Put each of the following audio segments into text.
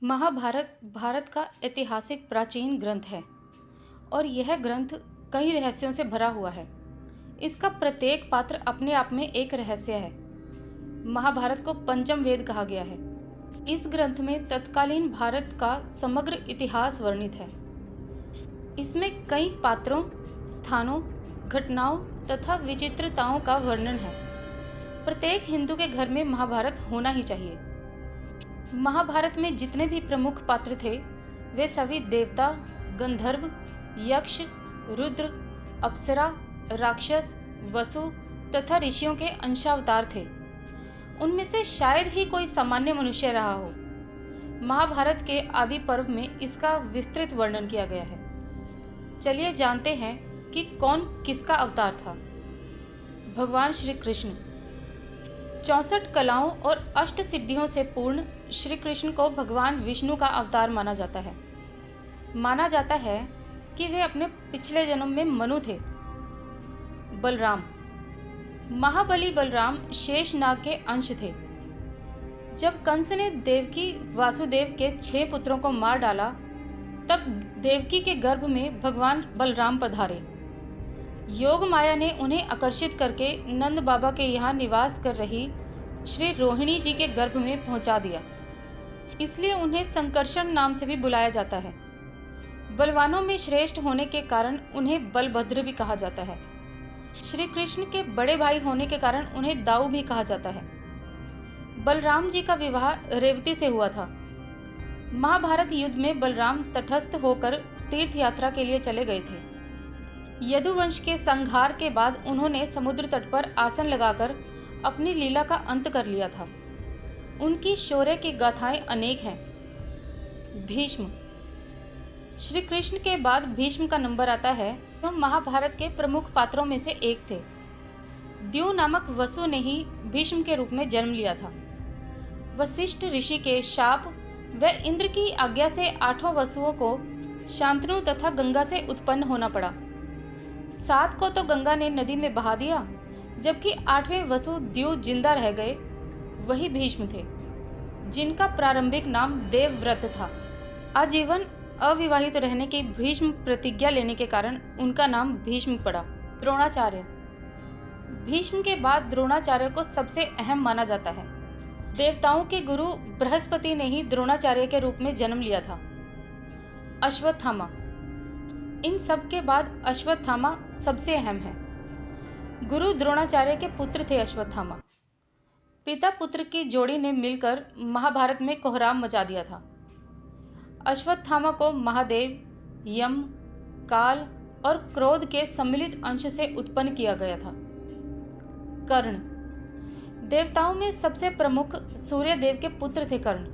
महाभारत भारत का ऐतिहासिक प्राचीन ग्रंथ है और यह ग्रंथ कई रहस्यों से भरा हुआ है। इसका प्रत्येक पात्र अपने आप में एक रहस्य है। महाभारत को पंचम वेद कहा गया है। इस ग्रंथ में तत्कालीन भारत का समग्र इतिहास वर्णित है। इसमें कई पात्रों, स्थानों, घटनाओं तथा विचित्रताओं का वर्णन है। प्रत्येक हिंदू के घर में महाभारत होना ही चाहिए। महाभारत में जितने भी प्रमुख पात्र थे वे सभी देवता, गंधर्व, यक्ष, रुद्र, अप्सरा, राक्षस, वसु तथा ऋषियों के अंशावतार थे। उनमें से शायद ही कोई सामान्य मनुष्य रहा हो। महाभारत के आदि पर्व में इसका विस्तृत वर्णन किया गया है। चलिए जानते हैं कि कौन किसका अवतार था। भगवान श्री कृष्ण। 64 कलाओं और अष्ट सिद्धियों से पूर्ण श्री कृष्ण को भगवान विष्णु का अवतार माना जाता है। माना जाता है कि वे अपने पिछले जन्म में मनु थे। बलराम। महाबली बलराम शेषनाग के अंश थे। जब कंस ने देवकी वासुदेव के 6 पुत्रों को मार डाला तब देवकी के गर्भ में भगवान बलराम पधारे। योग माया ने उन्हें आकर्षित करके नंद बाबा के यहाँ निवास कर रही श्री रोहिणी जी के गर्भ में पहुंचा दिया। इसलिए उन्हें संकर्षण नाम से भी बुलाया जाता है। बलवानों में श्रेष्ठ होने के कारण उन्हें बलभद्र भी कहा जाता है। श्री कृष्ण के बड़े भाई होने के कारण उन्हें दाऊ भी कहा जाता है। बलराम जी का विवाह रेवती से हुआ था। महाभारत युद्ध में बलराम तटस्थ होकर तीर्थ यात्रा के लिए चले गए थे। यदुवंश के संहार के बाद उन्होंने समुद्र तट पर आसन लगाकर अपनी लीला का अंत कर लिया था। उनकी शौर्य की गाथाएं अनेक हैं। भीष्म। श्री कृष्ण के बाद भीष्म का नंबर आता है। वह महाभारत के प्रमुख पात्रों में से एक थे। द्यू नामक वसु ने ही भीष्म के रूप में जन्म लिया था। वशिष्ठ ऋषि के शाप व इंद्र की आज्ञा से 8 वसुओं को शांतनु तथा गंगा से उत्पन्न होना पड़ा। 7 को तो गंगा ने नदी में बहा दिया, जबकि 8वें वसु द्यू जिंदा रह गए। वही भीष्म थे, जिनका प्रारंभिक नाम देवव्रत था। आजीवन अविवाहित रहने की भीष्म प्रतिज्ञा लेने के कारण उनका नाम भीष्म पड़ा। द्रोणाचार्य। भीष्म के बाद द्रोणाचार्य को सबसे अहम माना जाता है। देवताओं के गुरु बृहस्पति ने ही द्रोणाचार्य के रूप में जन्म लिया था। अश्वत्थामा। इन सब के बाद अश्वत्थामा सबसे अहम है। गुरु द्रोणाचार्य के पुत्र थे अश्वत्थामा। पिता पुत्र की जोड़ी ने मिलकर महाभारत में कोहराम मचा दिया था। अश्वत्थामा को महादेव, यम, काल और क्रोध के सम्मिलित अंश से उत्पन्न किया गया था। कर्ण। देवताओं में सबसे प्रमुख सूर्य देव के पुत्र थे कर्ण।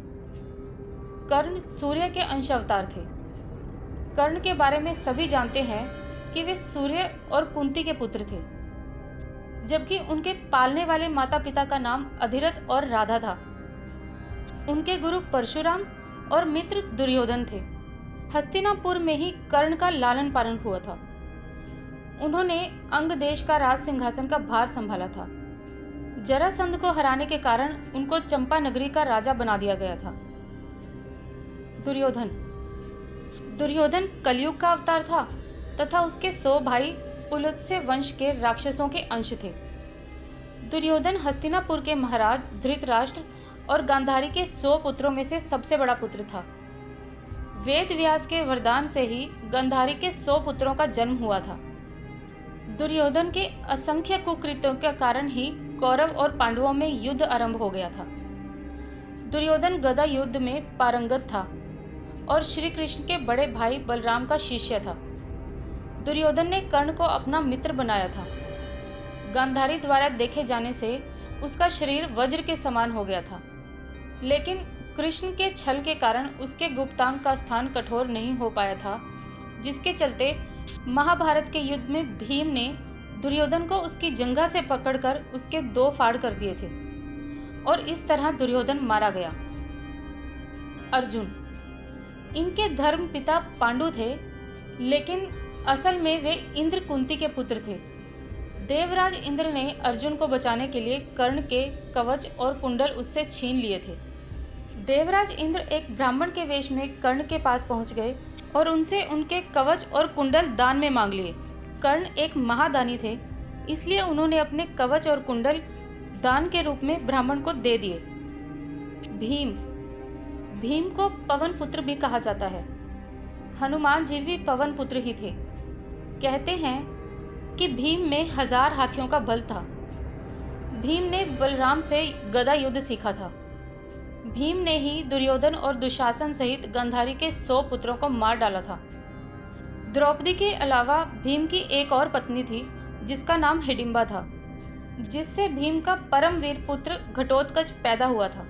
कर्ण सूर्य के अंश अवतार थे। कर्ण के बारे में सभी जानते हैं कि वे सूर्य और कुंती के पुत्र थे, जबकि उनके पालने वाले माता पिता का नाम अधिरथ और राधा था। उनके गुरु परशुराम और मित्र दुर्योधन थे। हस्तिनापुर में ही कर्ण का लालन पालन हुआ था। उन्होंने अंग देश का राज सिंहासन का भार संभाला था। जरासंध को हराने के कारण उनको चंपा नगरी का राजा बना दिया गया था। दुर्योधन। दुर्योधन कलयुग का अवतार था तथा उसके 100 भाई पुलत्स्य वंश के राक्षसों के अंश थे। दुर्योधन हस्तिनापुर के महाराज धृतराष्ट्र और गांधारी के 100 पुत्रों में से सबसे बड़ा पुत्र था। वेद व्यास के वरदान से ही गांधारी के 100 पुत्रों का जन्म हुआ था। दुर्योधन के असंख्य कुकृत्यों के कारण ही कौरव और पांडवों में युद्ध आरंभ हो गया था। दुर्योधन गदा युद्ध में पारंगत था और श्री कृष्ण के बड़े भाई बलराम का शिष्य था। दुर्योधन ने कर्ण को अपना मित्र बनाया था। गांधारी द्वारा देखे जाने से उसका शरीर वज्र के समान हो गया था, लेकिन कृष्ण के छल के कारण उसके गुप्तांग का स्थान कठोर नहीं हो पाया था, जिसके चलते महाभारत के युद्ध में भीम ने दुर्योधन को उसकी जंघा से पकड़कर उसके 2 फाड़ कर दिए थे और इस तरह दुर्योधन मारा गया। अर्जुन। इनके धर्म पिता पांडु थे, लेकिन असल में वे इंद्र कुंती के पुत्र थे। देवराज इंद्र ने अर्जुन को बचाने के लिए कर्ण के कवच और कुंडल उससे छीन लिए थे। देवराज इंद्र एक ब्राह्मण के वेश में कर्ण के पास पहुंच गए और उनसे उनके कवच और कुंडल दान में मांग लिए। कर्ण एक महादानी थे, इसलिए उन्होंने अपने कवच और कुंडल दान के रूप में ब्राह्मण को दे दिए। भीम को पवन पुत्र भी कहा जाता है। हनुमान जी भी पवन पुत्र ही थे। कहते हैं कि भीम में 1000 हाथियों का बल था। भीम ने बलराम से गदा युद्ध सीखा था। भीम ने ही दुर्योधन और दुशासन सहित गांधारी के 100 पुत्रों को मार डाला था। द्रौपदी के अलावा भीम की एक और पत्नी थी जिसका नाम हिडिंबा था, जिससे भीम का परमवीर पुत्र घटोत्कच पैदा हुआ था।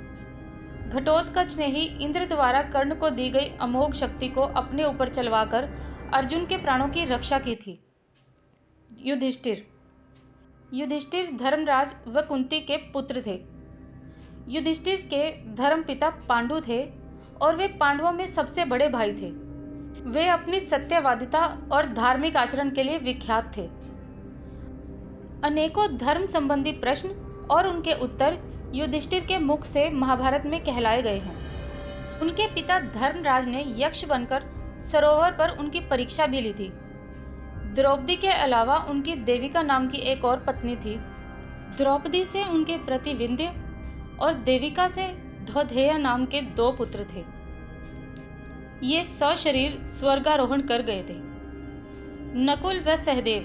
घटोत्कच ने ही इंद्र द्वारा कर्ण को दी गई अमोघ शक्ति को अपने ऊपर चलवाकर अर्जुन के प्राणों की रक्षा की थी। युधिष्ठिर धर्मराज व कुंती के पुत्र थे। युधिष्ठिर के धर्मपिता पांडु थे और वे पांडवों में सबसे बड़े भाई थे। वे अपनी सत्यवादिता और धार्मिक आचरण के लिए विख्यात थे। अनेकों धर्म संबंधी प्रश्न और उनके उत्तर युधिष्ठिर के मुख से महाभारत में कहलाए गए हैं। उनके पिता धर्मराज ने यक्ष बनकर सरोवर पर उनकी परीक्षा भी ली थी। द्रौपदी के अलावा उनकी देविका नाम की एक और पत्नी थी। द्रौपदी से उनके प्रति विंध्य और देविका से द्रौधेय नाम के 2 पुत्र थे। ये सशरीर स्वर्गारोहण कर गए थे। नकुल व सहदेव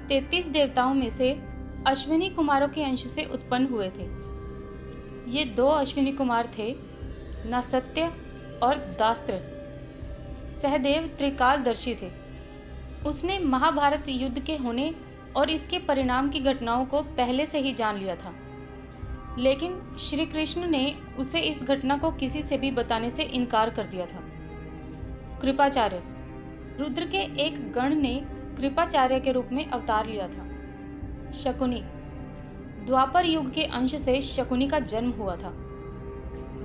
33 देवताओं में से अश्विनी कुमारों के अंश से उत्पन्न हुए थे। ये 2 अश्विनी कुमार थे, नासत्य और दास्त्र। सहदेव त्रिकालदर्शी थे। उसने महाभारत युद्ध के होने और इसके परिणाम की घटनाओं को पहले से ही जान लिया था, लेकिन श्री कृष्ण ने उसे इस घटना को किसी से भी बताने से इनकार कर दिया था। कृपाचार्य रुद्र के एक गण ने कृपाचार्य के रूप में अवतार लिया था। शकुनी द्वापर युग के अंश से शकुनी का जन्म हुआ था।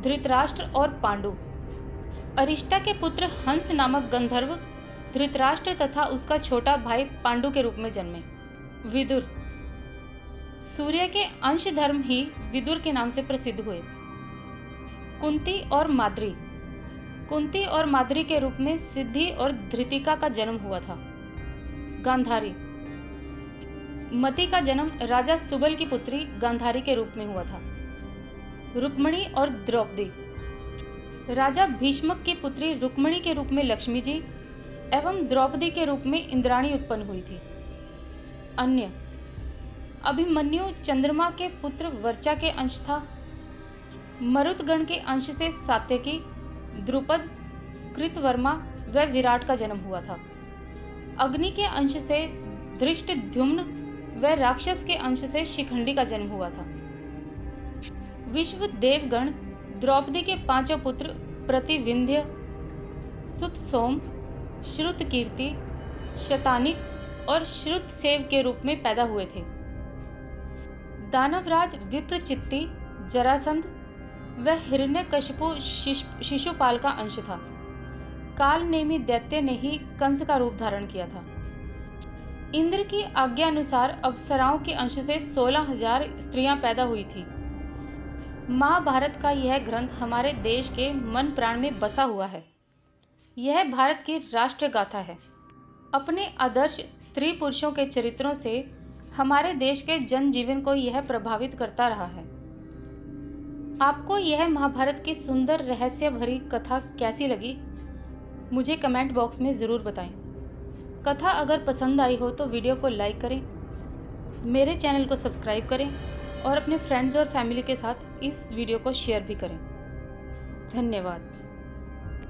धृतराष्ट्र और पांडु अरिष्टा के पुत्र हंस नामक गंधर्व धृतराष्ट्र तथा उसका छोटा भाई पांडु के रूप में जन्मे। विदुर सूर्य के अंश धर्म ही विदुर के नाम से प्रसिद्ध हुए। कुंती और माद्री के रूप में सिद्धि और धृतिका का जन्म हुआ था। गांधारी मति का जन्म राजा सुबल की पुत्री गांधारी के रूप में हुआ था। रुक्मणी और द्रौपदी राजा भीष्मक की पुत्री रुक्मणी के रूप में लक्ष्मी जी एवं द्रौपदी के रूप में इंद्राणी उत्पन्न हुई थी। अन्य अभिमन्यु चंद्रमा के पुत्र वर्चा के अंश था। मरुतगण के अंश से सात्यकी, द्रुपद, कृतवर्मा व विराट का जन्म हुआ था। अग्नि के अंश से धृष्टद्युम्न व राक्षस के अंश से शिखंडी का जन्म हुआ था। विश्व देवगण द्रौपदी के 5 पुत्र प्रतिविंध्य, सुतसोम, श्रुतकीर्ति, शतानिक और श्रुतसेव के रूप में पैदा हुए थे। दानवराज विप्रचित्ति, जरासंध व हिरण्यकशिपु शिशुपाल का अंश था। कालनेमी दैत्य ने ही कंस का रूप धारण किया था। इंद्र की आज्ञा अनुसार अप्सराओं के अंश से 16,000 स्त्रियां पैदा हुई थी। महाभारत का यह ग्रंथ हमारे देश के मन प्राण में बसा हुआ है। यह भारत की राष्ट्र गाथा है। अपने आदर्श स्त्री पुरुषों के चरित्रों से हमारे देश के जनजीवन को यह प्रभावित करता रहा है। आपको यह महाभारत की सुंदर रहस्य भरी कथा कैसी लगी, मुझे कमेंट बॉक्स में ज़रूर बताएं। कथा अगर पसंद आई हो तो वीडियो को लाइक करें, मेरे चैनल को सब्सक्राइब करें और अपने फ्रेंड्स और फैमिली के साथ इस वीडियो को शेयर भी करें। धन्यवाद।